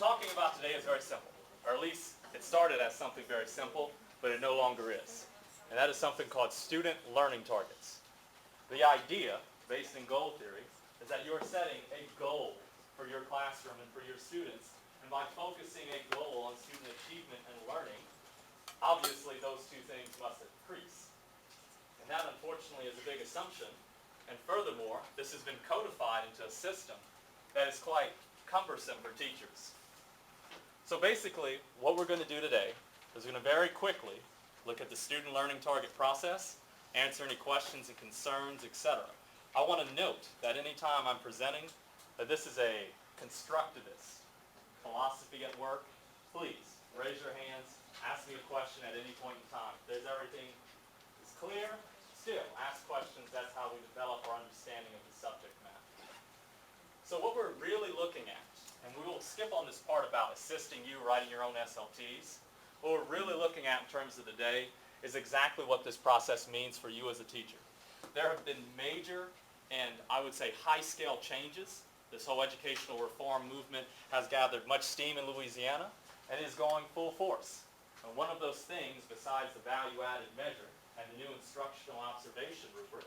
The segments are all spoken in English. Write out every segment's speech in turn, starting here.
talking about today is very simple, or at least it started as something very simple, but it no longer is. And that is something called student learning targets. The idea, based in goal theory, is that you're setting a goal for your classroom and for your students. And by focusing a goal on student achievement and learning, obviously those two things must increase. And that, unfortunately, is a big assumption. And furthermore, this has been codified into a system that is quite cumbersome for teachers. So basically, what we're going to do today is we're going to very quickly look at the student learning target process, answer any questions and concerns, etc. I want to note that anytime I'm presenting that this is a constructivist philosophy at work, please raise your hands, ask me a question at any point in time. If there's everything is clear, still ask questions. That's how we develop our understanding of the subject matter. So what we're really looking at, and we will skip on this part about assisting you writing your own SLTs, what we're really looking at in terms of the day is exactly what this process means for you as a teacher. There have been major and I would say high-scale changes. This whole educational reform movement has gathered much steam in Louisiana and is going full force. And one of those things, besides the value-added measure and the new instructional observation rubric,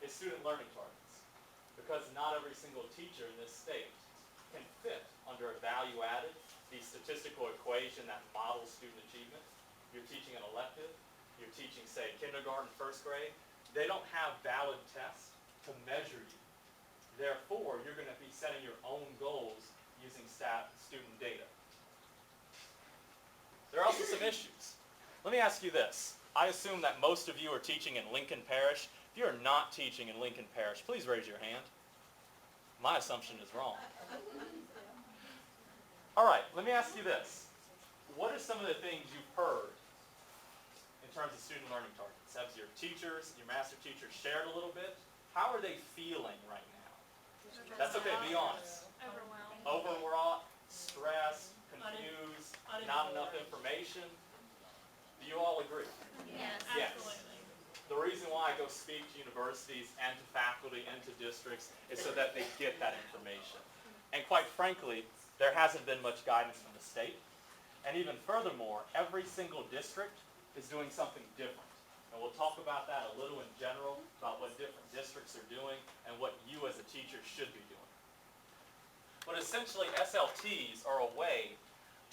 is student learning targets. Because not every single teacher in this state can fit under a value-added, the statistical equation that models student achievement. You're teaching an elective, you're teaching, say, kindergarten, first grade. They don't have valid tests to measure you. Therefore, you're going to be setting your own goals using student data. There are also some issues. Let me ask you this. I assume that most of you are teaching in Lincoln Parish. If you're not teaching in Lincoln Parish, please raise your hand. My assumption is wrong. All right, let me ask you this. What are some of the things you've heard in terms of student learning targets? Have your teachers, your master teachers shared a little bit? How are they feeling right now? That's okay, be honest. Overwhelmed. Overwrought, stressed, confused, not enough information. Do you all agree? Yes, Yes. absolutely. The reason why I go speak to universities and to faculty and to districts is so that they get that information. And quite frankly, there hasn't been much guidance from the state. And even furthermore, every single district is doing something different. And we'll talk about that a little in general, about what different districts are doing and what you as a teacher should be doing. But essentially, SLTs are a way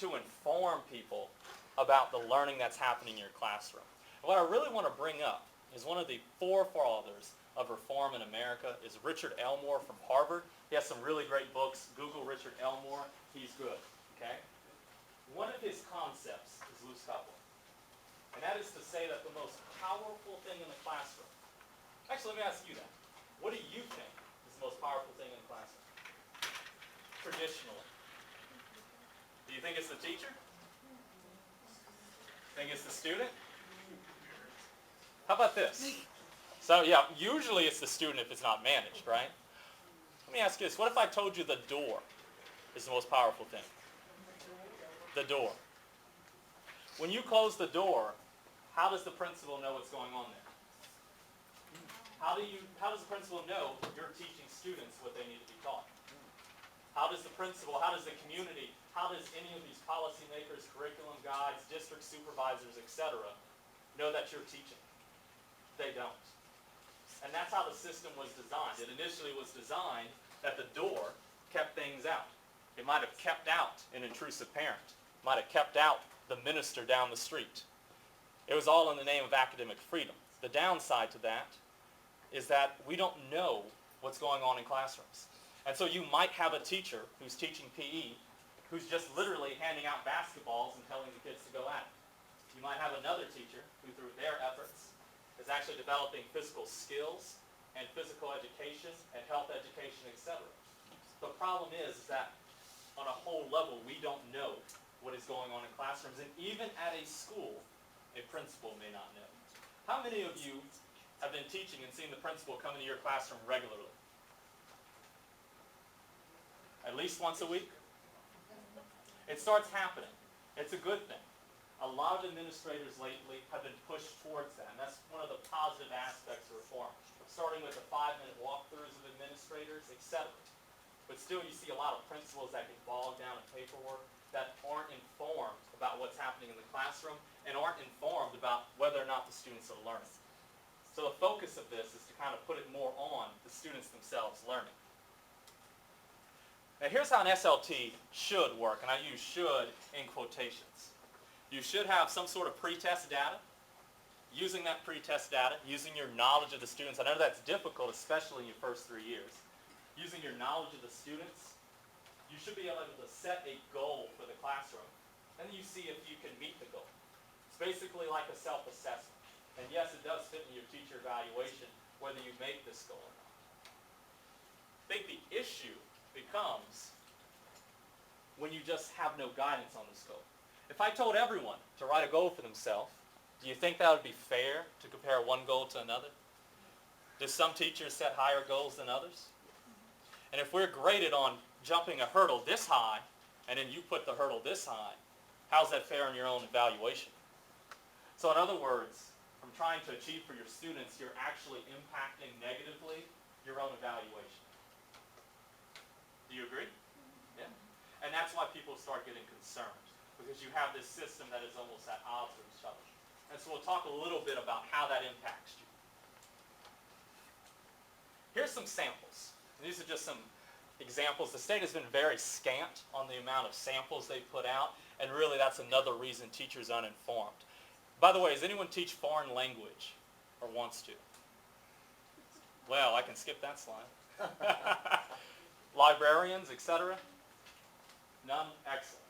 to inform people about the learning that's happening in your classroom. And what I really want to bring up is one of the forefathers of reform in America is Richard Elmore from Harvard. He has some really great books. Google Richard Elmore. He's good. Okay? One of his concepts is loose coupling. And that is to say that the most powerful thing in the classroom. Actually, let me ask you that. What do you think is the most powerful thing in the classroom? Traditionally. Do you think it's the teacher? Think it's the student? How about this? So yeah, usually it's the student if it's not managed, right? Let me ask you this. What if I told you the door is the most powerful thing? The door. When you close the door, how does the principal know what's going on there? How does the principal know you're teaching students what they need to be taught? How does the principal, how does the community, how does any of these policymakers, curriculum guides, district supervisors, etc., know that you're teaching? They don't. And that's how the system was designed. It initially was designed that the door kept things out. It might have kept out an intrusive parent. It might have kept out the minister down the street. It was all in the name of academic freedom. The downside to that is that we don't know what's going on in classrooms. And so you might have a teacher who's teaching PE who's just literally handing out basketballs and telling the kids to go at it. You might have another teacher who, through their efforts, is actually developing physical skills and physical education and health education, etc. The problem is that on a whole level, we don't know what is going on in classrooms. And even at a school, a principal may not know. How many of you have been teaching and seen the principal come into your classroom regularly? At least once a week? It starts happening. It's a good thing. A lot of administrators lately have been pushed towards that, and that's one of the positive aspects of reform, starting with the 5-minute walkthroughs of administrators, etc. but still you see a lot of principals that get bogged down in paperwork that aren't informed about what's happening in the classroom and aren't informed about whether or not the students are learning. So the focus of this is to kind of put it more on the students themselves learning. Now here's how an SLT should work, and I use should in quotations. You should have some sort of pretest data. Using that pretest data, using your knowledge of the students. I know that's difficult, especially in your first 3 years. Using your knowledge of the students, you should be able to set a goal for the classroom, and then you see if you can meet the goal. It's basically like a self-assessment. And yes, it does fit in your teacher evaluation whether you make this goal or not. I think the issue becomes when you just have no guidance on this goal. If I told everyone to write a goal for themselves, do you think that would be fair to compare one goal to another? Do some teachers set higher goals than others? And if we're graded on jumping a hurdle this high, and then you put the hurdle this high, how's that fair in your own evaluation? So in other words, from trying to achieve for your students, you're actually impacting negatively your own evaluation. Do you agree? Yeah. And that's why people start getting concerned, because you have this system that is almost at odds with each other. And so we'll talk a little bit about how that impacts you. Here's some samples. These are just some examples. The state has been very scant on the amount of samples they put out, and really that's another reason teachers are uninformed. By the way, does anyone teach foreign language or wants to? Well, I can skip that slide. Librarians, etc.? None? Excellent.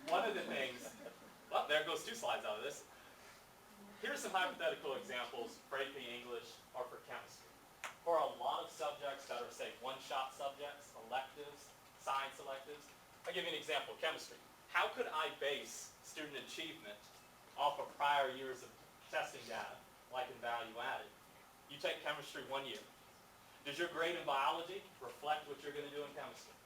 One of the things, well, there goes 2 slides out of this. Here's some hypothetical examples for AP English or for chemistry. For a lot of subjects that are, say, one-shot subjects, electives, science electives, I'll give you an example, chemistry. How could I base student achievement off of prior years of testing data, like in value added? You take chemistry 1 year. Does your grade in biology reflect what you're going to do in chemistry?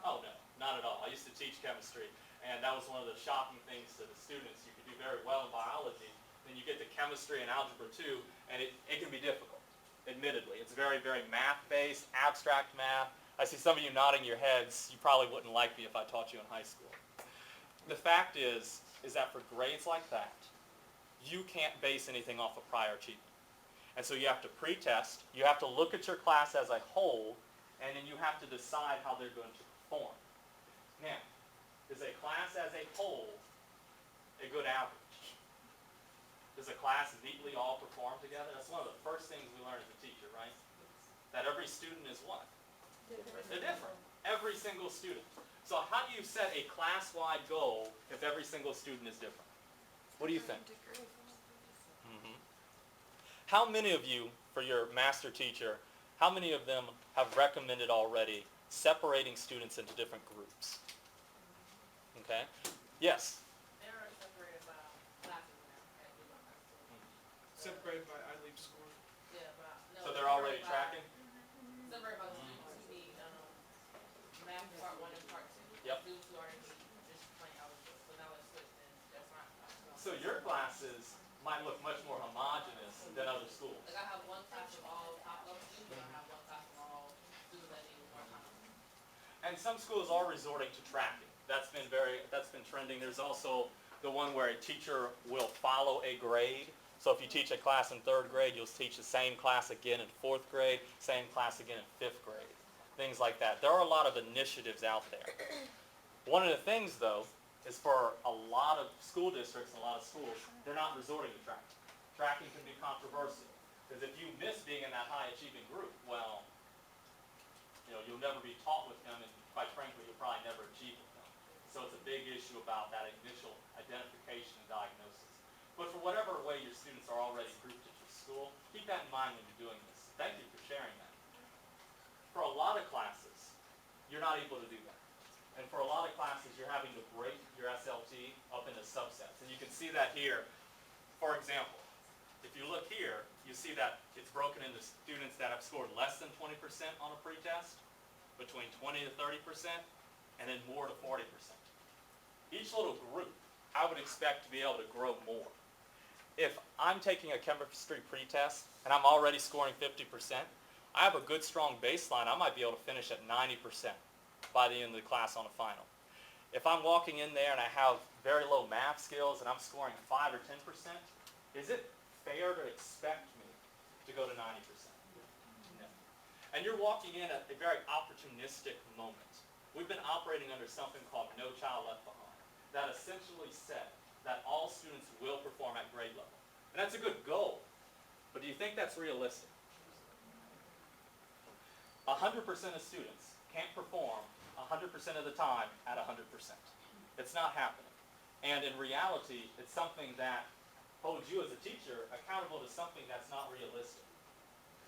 Oh, no, not at all. I used to teach chemistry, and that was one of the shocking things to the students. You could do very well in biology, then you get to chemistry and algebra 2, and it can be difficult, admittedly. It's very, very math-based, abstract math. I see some of you nodding your heads. You probably wouldn't like me if I taught you in high school. The fact is that for grades like that, you can't base anything off of prior achievement. And so you have to pre-test, you have to look at your class as a whole, and then you have to decide how they're going to perform. Now, is a class as a whole a good average? Does a class neatly all perform together? That's one of the first things we learn as a teacher, right? That every student is what? They're different. Every single student. So how do you set a class-wide goal if every single student is different? What do you think? Mm-hmm. How many of you, for your master teacher, how many of them have recommended already separating students into different groups? Okay? Yes? Separated by I leave school. Yeah, but no. So they're already tracking? Separated by students who need math part 1 and part 2. Yep. Students who already need just plain algebra. So now it's switched and that's not. So your classes might look much more homogeneous than other schools. Like I have one class of all top level students, and I have one class of all students that need more time. And some schools are resorting to tracking. That's been trending. There's also the one where a teacher will follow a grade. So if you teach a class in 3rd grade, you'll teach the same class again in 4th grade, same class again in 5th grade. Things like that. There are a lot of initiatives out there. One of the things, though, is for a lot of school districts and a lot of schools, they're not resorting to tracking. Tracking can be controversial. Because if you miss being in that high-achieving group, well, you'll never be taught with them, and quite frankly, you'll probably never achieve with them. So it's a big issue about that initial identification and diagnosis. But for whatever way your students are already grouped at your school, keep that in mind when you're doing this. Thank you for sharing that. For a lot of classes, you're not able to do that. And for a lot of classes, you're having to break your SLT up into subsets. And you can see that here. For example, if you look here, you see that it's broken into students that have scored less than 20% on a pretest, between 20 to 30%, and then more to 40%. Each little group, I would expect to be able to grow more. If I'm taking a chemistry pretest and I'm already scoring 50%, I have a good strong baseline, I might be able to finish at 90% by the end of the class on a final. If I'm walking in there and I have very low math skills and I'm scoring 5 or 10%, is it fair to expect me to go to 90%? No. And you're walking in at a very opportunistic moment. We've been operating under something called No Child Left Behind. That essentially said that all students will perform at grade level. And that's a good goal, but do you think that's realistic? 100% of students can't perform 100% of the time at 100%. It's not happening. And in reality, it's something that holds you as a teacher accountable to something that's not realistic.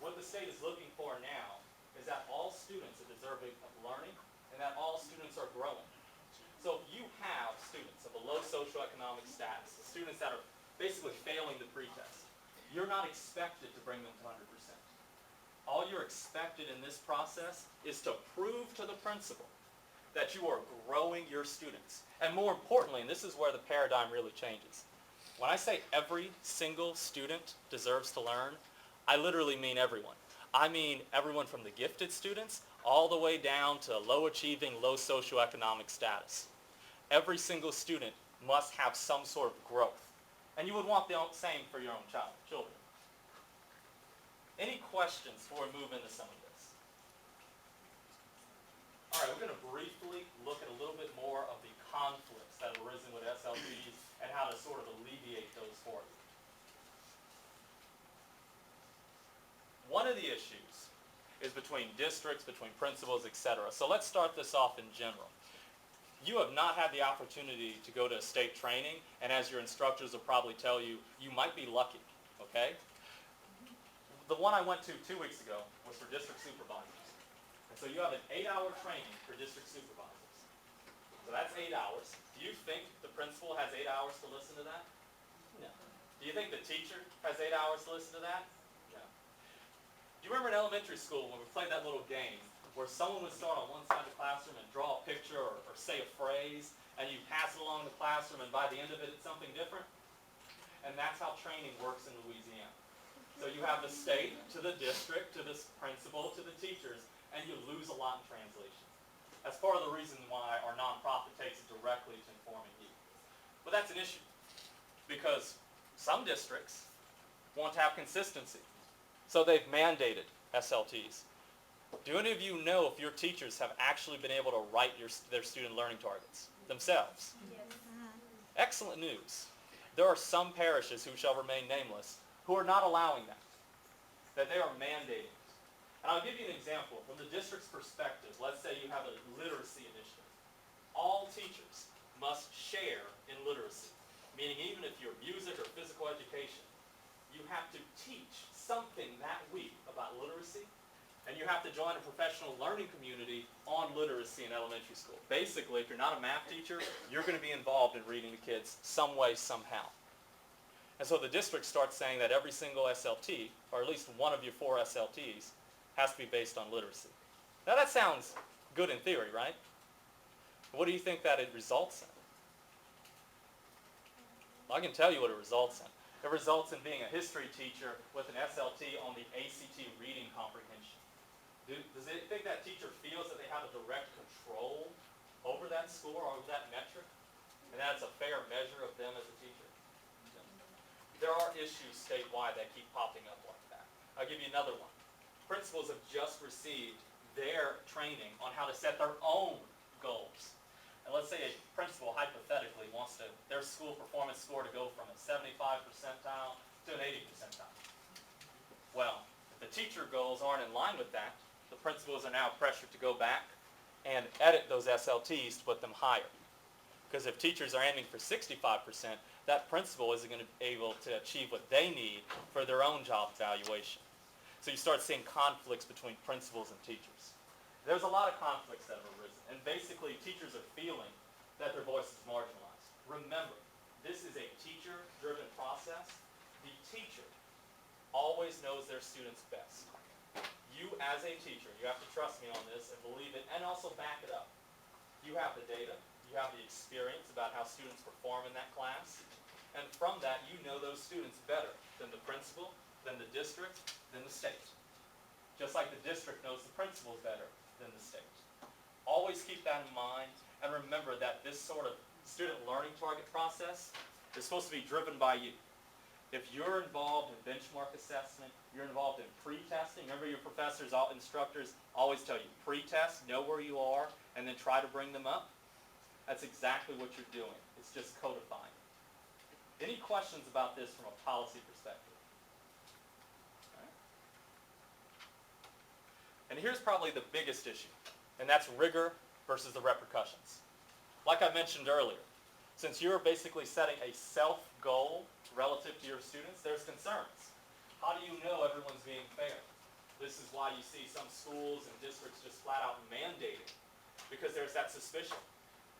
What the state is looking for now is that all students are deserving of learning and that all students are growing. So if you have students of a low socioeconomic status, students that are basically failing the pretest, you're not expected to bring them to 100%. All you're expected in this process is to prove to the principal that you are growing your students. And more importantly, and this is where the paradigm really changes. When I say every single student deserves to learn, I literally mean everyone. I mean everyone from the gifted students all the way down to low achieving, low socioeconomic status. Every single student must have some sort of growth. And you would want the same for your own children. Any questions before we move into some of this? All right, we're going to briefly look at a little bit more of the conflicts that have arisen with SLPs and how to sort of alleviate those for you. One of the issues is between districts, between principals, etc. So let's start this off in general. You have not had the opportunity to go to state training, and as your instructors will probably tell you, you might be lucky, okay? The one I went to 2 weeks ago was for district supervisors. And so you have an 8-hour training for district supervisors. So that's 8 hours. Do you think the principal has 8 hours to listen to that? No. Do you think the teacher has 8 hours to listen to that? No. Do you remember in elementary school when we played that little game where someone would start on one side of the classroom and draw a picture or say a phrase, and you pass it along the classroom, and by the end of it, it's something different? And that's how training works in Louisiana. So you have the state to the district, to the principal, to the teachers, and you lose a lot in translation. That's part of the reason why our nonprofit takes it directly to informing you. But that's an issue, because some districts want to have consistency. So they've mandated SLTs. Do any of you know if your teachers have actually been able to write their student learning targets themselves? Yes. Excellent news. There are some parishes who shall remain nameless who are not allowing that they are mandating it. And I'll give you an example. From the district's perspective, let's say you have a literacy initiative. All teachers must share in literacy, meaning even if you're music or physical education, you have to teach something that week about literacy, and you have to join a professional learning community on literacy in elementary school. Basically, if you're not a math teacher, you're going to be involved in reading to kids some way, somehow. And so the district starts saying that every single SLT, or at least one of your 4 SLTs, has to be based on literacy. Now that sounds good in theory, right? What do you think that it results in? Well, I can tell you what it results in. It results in being a history teacher with an SLT on the ACT reading comprehension. Does it think that teacher feels that they have a direct control over that score, or over that metric? And that's a fair measure of them as a teacher? There are issues statewide that keep popping up like that. I'll give you another one. Principals have just received their training on how to set their own goals. And let's say a principal hypothetically wants their school performance score to go from a 75 percentile to an 80 percentile. Well, if the teacher goals aren't in line with that, the principals are now pressured to go back and edit those SLTs to put them higher. Because if teachers are aiming for 65%, that principal isn't going to be able to achieve what they need for their own job evaluation. So you start seeing conflicts between principals and teachers. There's a lot of conflicts that have arisen, and basically teachers are feeling that their voice is marginalized. Remember, this is a teacher-driven process. The teacher always knows their students best. You as a teacher, you have to trust me on this and believe it, and also back it up. You have the data. You have the experience about how students perform in that class, and from that you know those students better than the principal, than the district, than the state. just like the district knows the principals better than the state. Always keep that in mind, and remember that this sort of student learning target process is supposed to be driven by you. If you're involved in benchmark assessment, you're involved in pre-testing, remember your professors, all instructors always tell you, pre-test, know where you are, and then try to bring them up. That's exactly what you're doing. It's just codifying. Any questions about this from a policy perspective? All right. And here's probably the biggest issue, and that's rigor versus the repercussions. Like I mentioned earlier, since you're basically setting a self-goal relative to your students, there's concerns. How do you know everyone's being fair? This is why you see some schools and districts just flat out mandating, because there's that suspicion.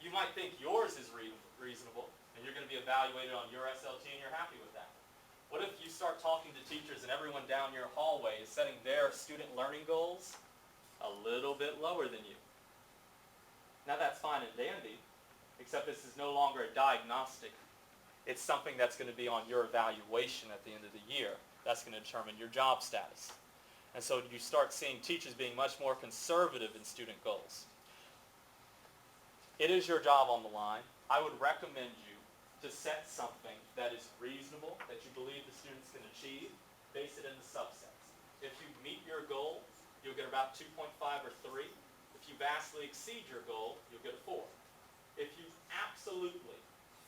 You might think yours is reasonable, and you're going to be evaluated on your SLT, and you're happy with that. What if you start talking to teachers and everyone down your hallway is setting their student learning goals a little bit lower than you? Now that's fine and dandy, except this is no longer a diagnostic. It's something that's going to be on your evaluation at the end of the year. That's going to determine your job status. And so you start seeing teachers being much more conservative in student goals. It is your job on the line. I would recommend you to set something that is reasonable, that you believe the students can achieve, base it into subsets. If you meet your goal, you'll get about 2.5 or 3. If you vastly exceed your goal, you'll get a 4. If you absolutely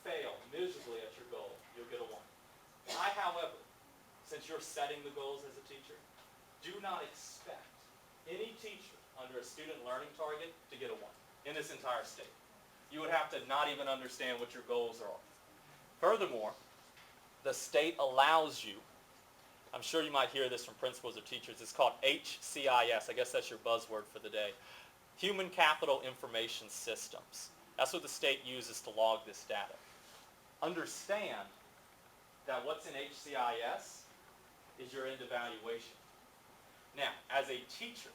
fail miserably at your goal, you'll get a 1. However, since you're setting the goals as a teacher, do not expect any teacher under a student learning target to get a 1 in this entire state. You would have to not even understand what your goals are. Furthermore, the state allows you, I'm sure you might hear this from principals or teachers, it's called HCIS, I guess that's your buzzword for the day, Human Capital Information Systems. That's what the state uses to log this data. Understand that what's in HCIS is your end evaluation. Now, as a teacher,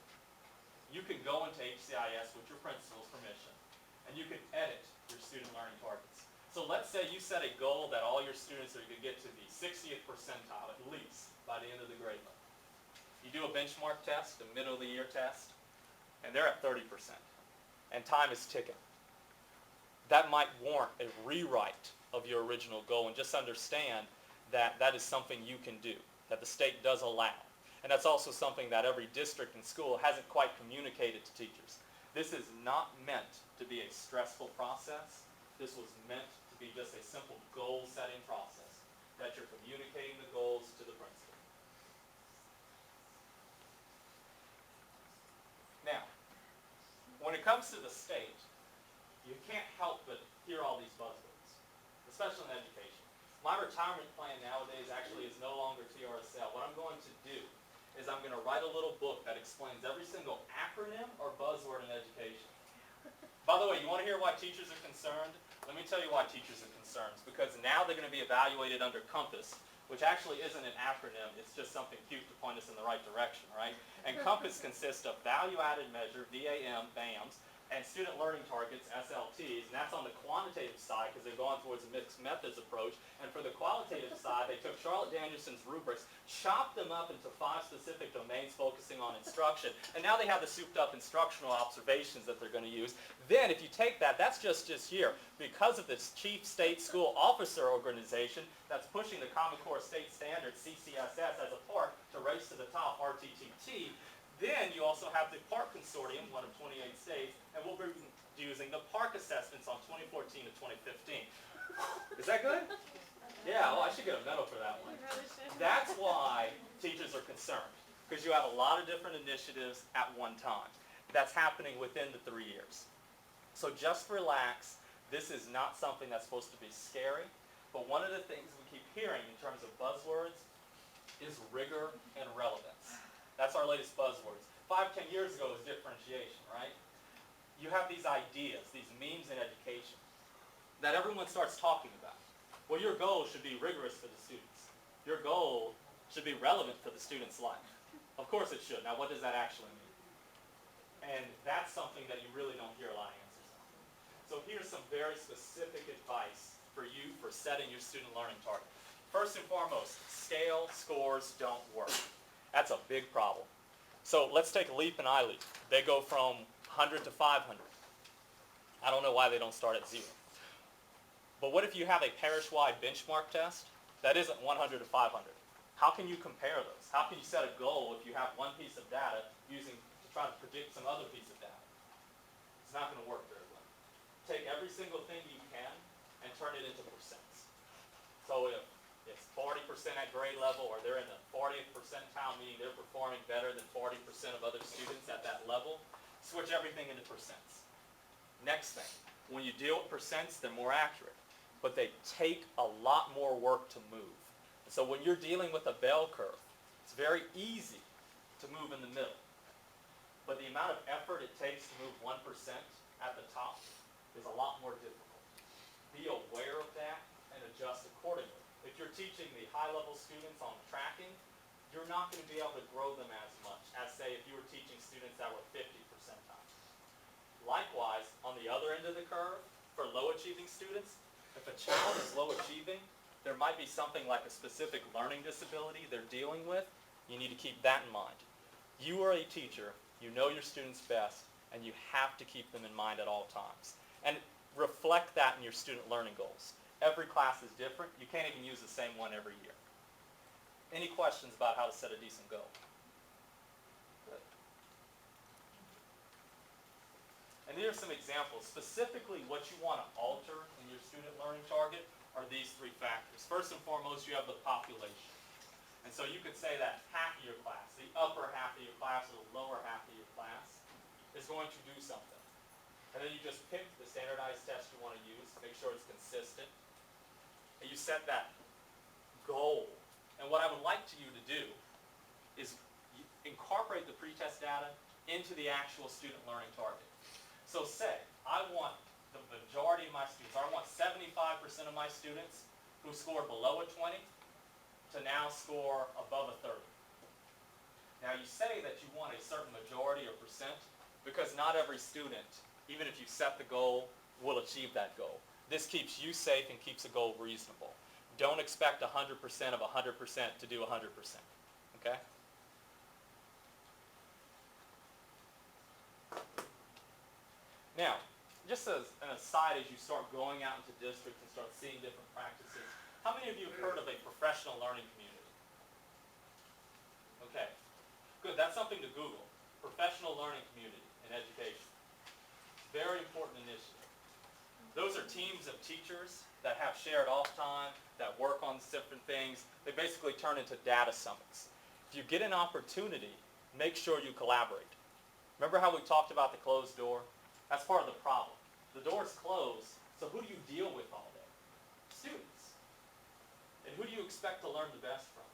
you can go into HCIS with your principal's permission, and you can edit your student learning targets. So let's say you set a goal that all your students are going to get to the 60th percentile at least by the end of the grade level. You do a benchmark test, a middle of the year test, and they're at 30%, and time is ticking. That might warrant a rewrite of your original goal, and just understand that that is something you can do, that the state does allow. And that's also something that every district and school hasn't quite communicated to teachers. This is not meant to be a stressful process. This was meant to be just a simple goal-setting process, that you're communicating the goals to the principal. Now, when it comes to the state, you can't help but hear all these buzzwords, especially in education. My retirement plan nowadays actually is no longer TRSL. What I'm going to do is I'm going to write a little book that explains every single acronym or buzzword in education. By the way, you want to hear why teachers are concerned? Let me tell you why teachers are concerned. Because now they're going to be evaluated under COMPASS, which actually isn't an acronym. It's just something cute to point us in the right direction, right? And COMPASS consists of value-added measure, VAM, BAMs, and student learning targets, SLTs, and that's on the quantitative side because they're going towards a mixed methods approach. And for the qualitative side, they took Charlotte Danielson's rubrics, chopped them up into 5 specific domains focusing on instruction, and now they have the souped up instructional observations that they're going to use. Then if you take that, that's just this year. Because of this Chief State School Officer Organization that's pushing the Common Core State Standard, CCSS, as a part to race to the top, RTTT, then you also have the PARC Consortium, one of 28 states, and we'll be using the PARC assessments on 2014 to 2015. Is that good? Yeah, well, I should get a medal for that one. That's why teachers are concerned, because you have a lot of different initiatives at one time. That's happening within the 3 years. So just relax. This is not something that's supposed to be scary, but one of the things we keep hearing in terms of buzzwords is rigor and relevance. That's our latest buzzwords. 5, 10 years ago was differentiation, right? You have these ideas, these memes in education that everyone starts talking about. Well, your goal should be rigorous for the students. Your goal should be relevant for the student's life. Of course it should. Now, what does that actually mean? And that's something that you really don't hear a lot of answers on. So here's some very specific advice for you for setting your student learning target. First and foremost, scale scores don't work. That's a big problem. So let's take LEAP and iLEAP. They go from 100 to 500. I don't know why they don't start at 0. But what if you have a parish-wide benchmark test that isn't 100 to 500? How can you compare those? How can you set a goal if you have one piece of data to try to predict some other piece of data? It's not going to work very well. Take every single thing you can and turn it into percents. So if it's 40% at grade level, or they're in the 40th percentile, meaning they're performing better than 40% of other students at that level, switch everything into percents. Next thing, when you deal with percents, they're more accurate, but they take a lot more work to move. So when you're dealing with a bell curve, it's very easy to move in the middle. But the amount of effort it takes to move 1% at the top is a lot more difficult. Be aware of that and adjust accordingly. If you're teaching the high-level students on tracking, you're not going to be able to grow them as much as, say, if you were teaching students that were 50 percentile. Likewise, on the other end of the curve, for low-achieving students, if a child is low-achieving, there might be something like a specific learning disability they're dealing with. You need to keep that in mind. You are a teacher, you know your students best, and you have to keep them in mind at all times. And reflect that in your student learning goals. Every class is different. You can't even use the same one every year. Any questions about how to set a decent goal? Good. And here are some examples. Specifically, what you want to alter in your student learning target are these 3 factors. First and foremost, you have the population. And so you could say that half of your class, the upper half of your class or the lower half of your class, is going to do something. And then you just pick the standardized test you want to use, make sure it's consistent, and you set that goal. And what I would like you to do is incorporate the pretest data into the actual student learning target. So say, I want the majority of my students, or I want 75% of my students who scored below a 20 to now score above a 30. Now you say that you want a certain majority or percent because not every student, even if you set the goal, will achieve that goal. This keeps you safe and keeps the goal reasonable. Don't expect 100% of 100% to do 100%, okay? Now, just as an aside, as you start going out into districts and start seeing different practices, how many of you have heard of a professional learning community? Okay, good. That's something to Google. Professional learning community in education. Very important initiative. Those are teams of teachers that have shared off time, that work on different things. They basically turn into data summits. If you get an opportunity, make sure you collaborate. Remember how we talked about the closed door? That's part of the problem. The door's closed, so who do you deal with all day? Students. And who do you expect to learn the best from?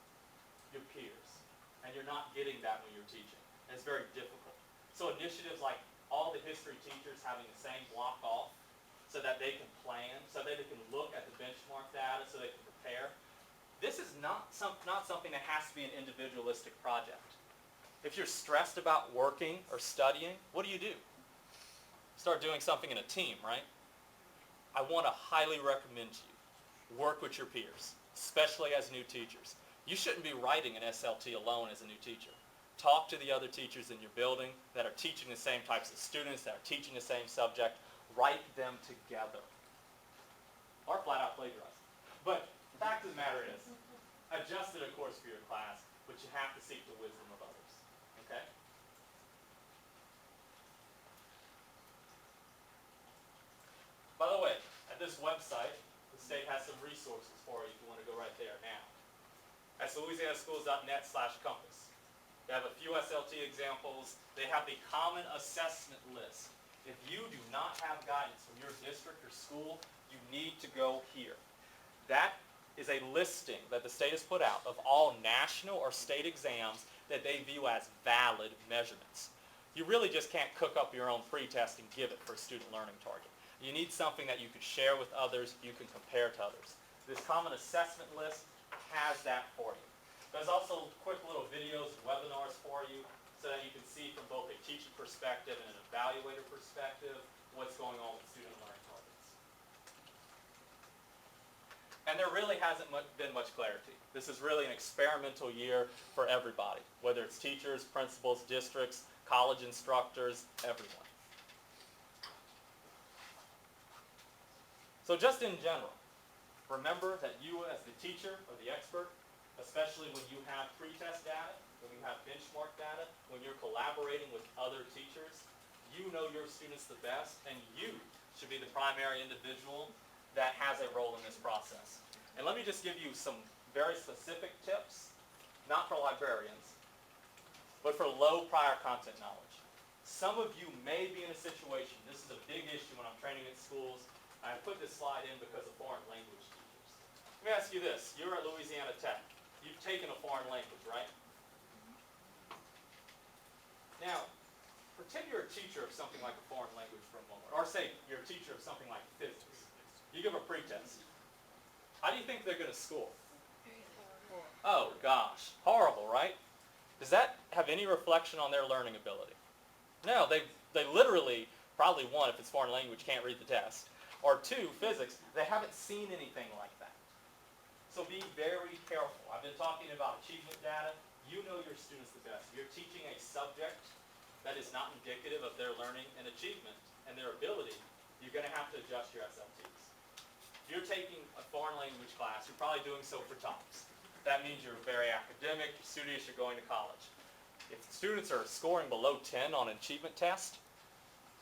Your peers. And you're not getting that when you're teaching. And it's very difficult. So initiatives like all the history teachers having the same block off so that they can plan, so that they can look at the benchmark data, so they can prepare. This is not something that has to be an individualistic project. If you're stressed about working or studying, what do? Start doing something in a team, right? I want to highly recommend to you, work with your peers, especially as new teachers. You shouldn't be writing an SLT alone as a new teacher. Talk to the other teachers in your building that are teaching the same types of students, that are teaching the same subject. Write them together. Or flat out plagiarize. But the fact of the matter is, adjust it, of course, for your class, but you have to seek the wisdom of others. Okay? By the way, at this website, the state has some resources for you if you want to go right there now. That's louisianaschools.net/compass. They have a few SLT examples. They have the common assessment list. If you do not have guidance from your district or school, you need to go here. That is a listing that the state has put out of all national or state exams that they view as valid measurements. You really just can't cook up your own pretest and give it for a student learning target. You need something that you can share with others, you can compare to others. This common assessment list has that for you. There's also quick little videos and webinars for you so that you can see from both a teaching perspective and an evaluator perspective what's going on with student learning targets. And And there really hasn't been much clarity. This is really an experimental year for everybody, whether it's teachers, principals, districts, college instructors, everyone. So just in general, remember that you as the teacher or the expert, especially when you have pretest data, when you have benchmark data, when you're collaborating with other teachers, you know your students the best, and you should be the primary individual that has a role in this process. And let me just give you some very specific tips, not for librarians, but for low prior content knowledge. Some of you may be in a situation, this is a big issue when I'm training at schools. I put this slide in because of foreign language teachers. Let me ask you this, you're at Louisiana Tech. You've taken a foreign language, right? Now, pretend you're a teacher of something like a foreign language for a moment, or say you're a teacher of something like physics. You give a pretest. How do you think they're going to score? Oh gosh, horrible, right? Does that have any reflection on their learning ability? No, they literally, probably one, if it's foreign language, can't read the test. Or two, physics, they haven't seen anything like that. So be very careful. I've been talking about achievement data. You know your students the best. If you're teaching a subject that is not indicative of their learning and achievement and their ability, you're going to have to adjust your SLTs. If you're taking a foreign language class, you're probably doing so for TOPS. That means you're very academic, you're studious, you're going to college. If students are scoring below 10 on an achievement test,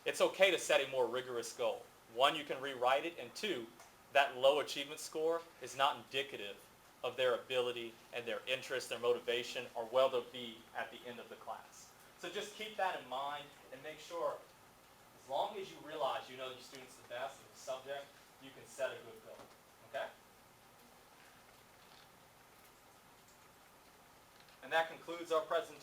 it's okay to set a more rigorous goal. One, you can rewrite it, and two, that low achievement score is not indicative of their ability and their interest, their motivation, or where they'll be at the end of the class. So just keep that in mind and make sure, as long as you realize you know your students the best in the subject, you can set a good goal. Okay? And that concludes our presentation.